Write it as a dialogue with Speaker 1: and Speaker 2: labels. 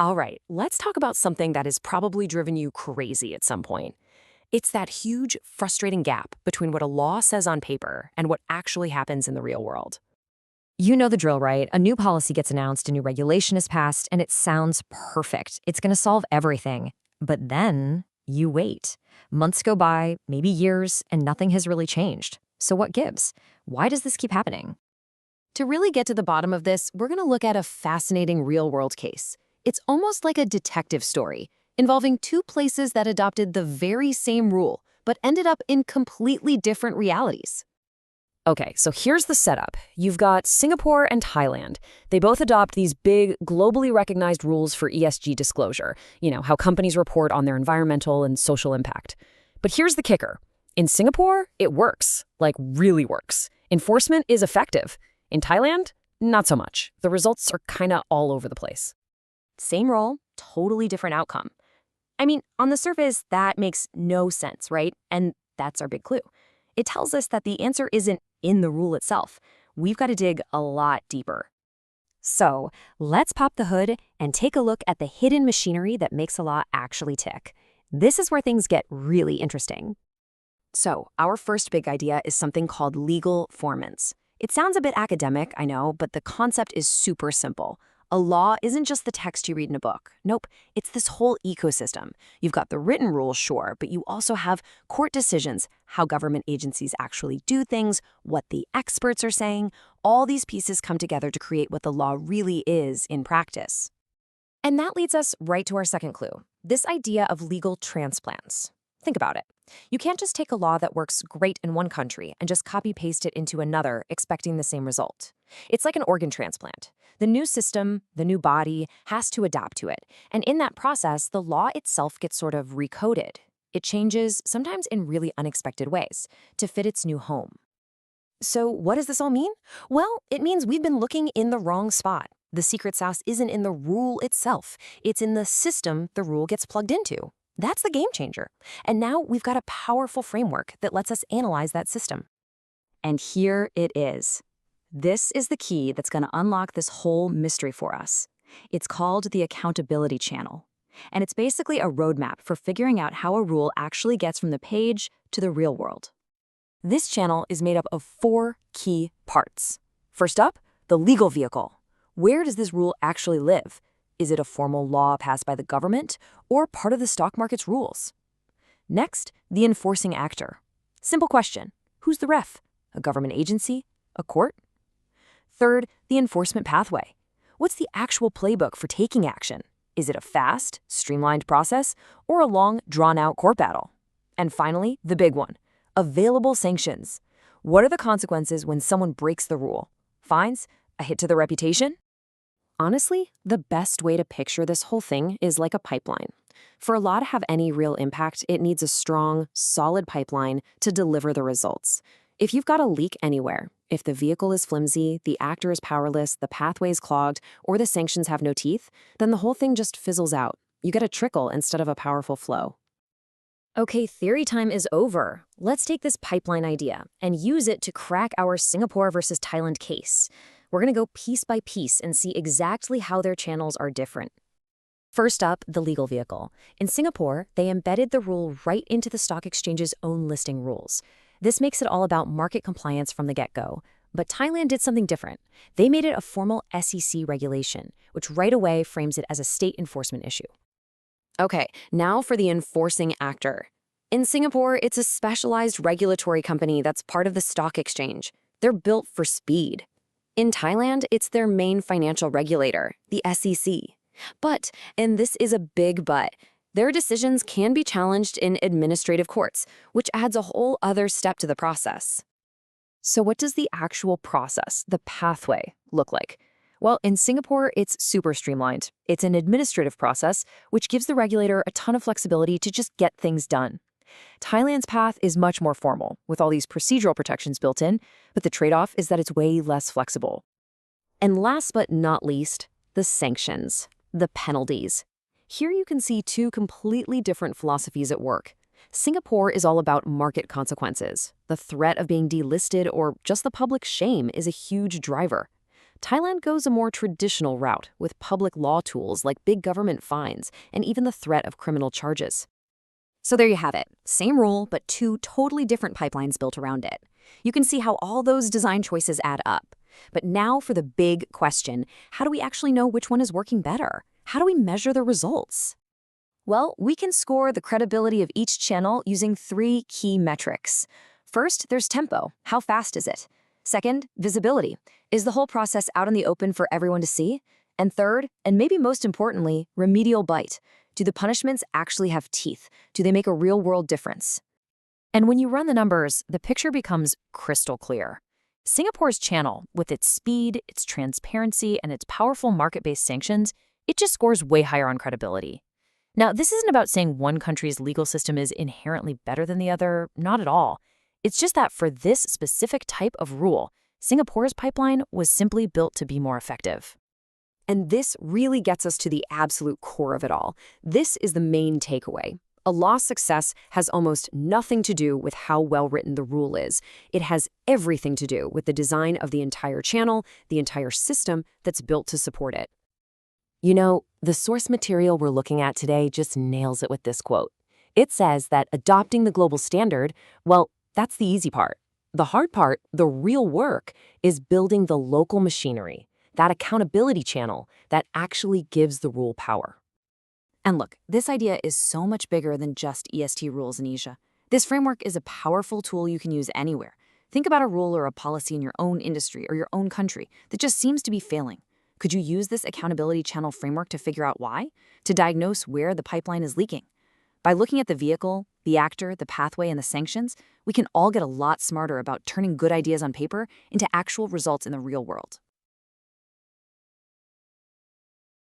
Speaker 1: All right, let's talk about something that has probably driven you crazy at some point. It's that huge, frustrating gap between what a law says on paper and what actually happens in the real world.
Speaker 2: You know the drill, right? A new policy gets announced, a new regulation is passed, and it sounds perfect. It's going to solve everything. But then you wait. Months go by, maybe years, and nothing has really changed. So what gives? Why does this keep happening?
Speaker 1: To really get to the bottom of this, we're going to look at a fascinating real-world case. It's almost like a detective story, involving two places that adopted the very same rule, but ended up in completely different realities. Okay, so here's the setup. You've got Singapore and Thailand. They both adopt these big, globally recognized rules for ESG disclosure, how companies report on their environmental and social impact. But here's the kicker. In Singapore, it works, like really works. Enforcement is effective. In Thailand, not so much. The results are kind of all over the place.
Speaker 2: Same role, totally different outcome. I mean, on the surface, that makes no sense, right? And that's our big clue. It tells us that the answer isn't in the rule itself. We've got to dig a lot deeper. So let's pop the hood and take a look at the hidden machinery that makes a law actually tick. This is where things get really interesting.
Speaker 1: So our first big idea is something called legal formants. It sounds a bit academic, I know, but the concept is super simple. A law isn't just the text you read in a book. Nope, it's this whole ecosystem. You've got the written rules, sure, but you also have court decisions, how government agencies actually do things, what the experts are saying. All these pieces come together to create what the law really is in practice.
Speaker 2: And that leads us right to our second clue, this idea of legal transplants. Think about it. You can't just take a law that works great in one country and just copy-paste it into another, expecting the same result. It's like an organ transplant. The new system, the new body, has to adapt to it. And in that process, the law itself gets sort of recoded. It changes, sometimes in really unexpected ways, to fit its new home. So what does this all mean? Well, it means we've been looking in the wrong spot. The secret sauce isn't in the rule itself. It's in the system the rule gets plugged into. That's the game changer. And now we've got a powerful framework that lets us analyze that system.
Speaker 3: And here it is. This is the key that's going to unlock this whole mystery for us. It's called the accountability channel. And it's basically a roadmap for figuring out how a rule actually gets from the page to the real world.
Speaker 1: This channel is made up of 4 key parts. First up, the legal vehicle. Where does this rule actually live? Is it a formal law passed by the government or part of the stock market's rules? Next, the enforcing actor. Simple question. Who's the ref? A government agency? A court? Third, the enforcement pathway. What's the actual playbook for taking action? Is it a fast, streamlined process or a long, drawn-out court battle? And finally, the big one, available sanctions. What are the consequences when someone breaks the rule? Fines? A hit to the reputation? Honestly, the best way to picture this whole thing is like a pipeline. For a law to have any real impact, it needs a strong, solid pipeline to deliver the results. If you've got a leak anywhere, if the vehicle is flimsy, the actor is powerless, the pathway is clogged, or the sanctions have no teeth, then the whole thing just fizzles out. You get a trickle instead of a powerful flow.
Speaker 2: Okay, theory time is over. Let's take this pipeline idea and use it to crack our Singapore versus Thailand case. We're going to go piece by piece and see exactly how their channels are different. First up, the legal vehicle. In Singapore, they embedded the rule right into the stock exchange's own listing rules. This makes it all about market compliance from the get-go. But Thailand did something different. They made it a formal SEC regulation, which right away frames it as a state enforcement issue.
Speaker 1: Okay, now for the enforcing actor. In Singapore, it's a specialized regulatory company that's part of the stock exchange. They're built for speed. In Thailand, it's their main financial regulator, the SEC. But, and this is a big but, their decisions can be challenged in administrative courts, which adds a whole other step to the process. So what does the actual process, the pathway, look like? Well, in Singapore, it's super streamlined. It's an administrative process, which gives the regulator a ton of flexibility to just get things done. Thailand's path is much more formal, with all these procedural protections built in, but the trade-off is that it's way less flexible. And last but not least, the sanctions, the penalties. Here you can see 2 completely different philosophies at work. Singapore is all about market consequences. The threat of being delisted or just the public shame is a huge driver.
Speaker 2: Thailand goes a more traditional route with public law tools like big government fines and even the threat of criminal charges.
Speaker 3: So there you have it. Same rule, but two totally different pipelines built around it. You can see how all those design choices add up. But now for the big question, how do we actually know which one is working better? How do we measure the results? Well, we can score the credibility of each channel using 3 key metrics. First, there's tempo. How fast is it? Second, visibility. Is the whole process out in the open for everyone to see? And third, and maybe most importantly, remedial bite. Do the punishments actually have teeth? Do they make a real-world difference?
Speaker 2: And when you run the numbers, the picture becomes crystal clear. Singapore's channel, with its speed, its transparency, and its powerful market-based sanctions, it just scores way higher on credibility. Now, this isn't about saying one country's legal system is inherently better than the other, not at all. It's just that for this specific type of rule, Singapore's pipeline was simply built to be more effective.
Speaker 1: And this really gets us to the absolute core of it all. This is the main takeaway. A law's success has almost nothing to do with how well written the rule is. It has everything to do with the design of the entire channel, the entire system that's built to support it. You know, the source material we're looking at today just nails it with this quote. It says that adopting the global standard, well, that's the easy part. The hard part, the real work, is building the local machinery, that accountability channel that actually gives the rule power.
Speaker 3: And look, this idea is so much bigger than just EST rules in Asia. This framework is a powerful tool you can use anywhere. Think about a rule or a policy in your own industry or your own country that just seems to be failing. Could you use this accountability channel framework to figure out why? To diagnose where the pipeline is leaking? By looking at the vehicle, the actor, the pathway, and the sanctions, we can all get a lot smarter about turning good ideas on paper into actual results in the real world.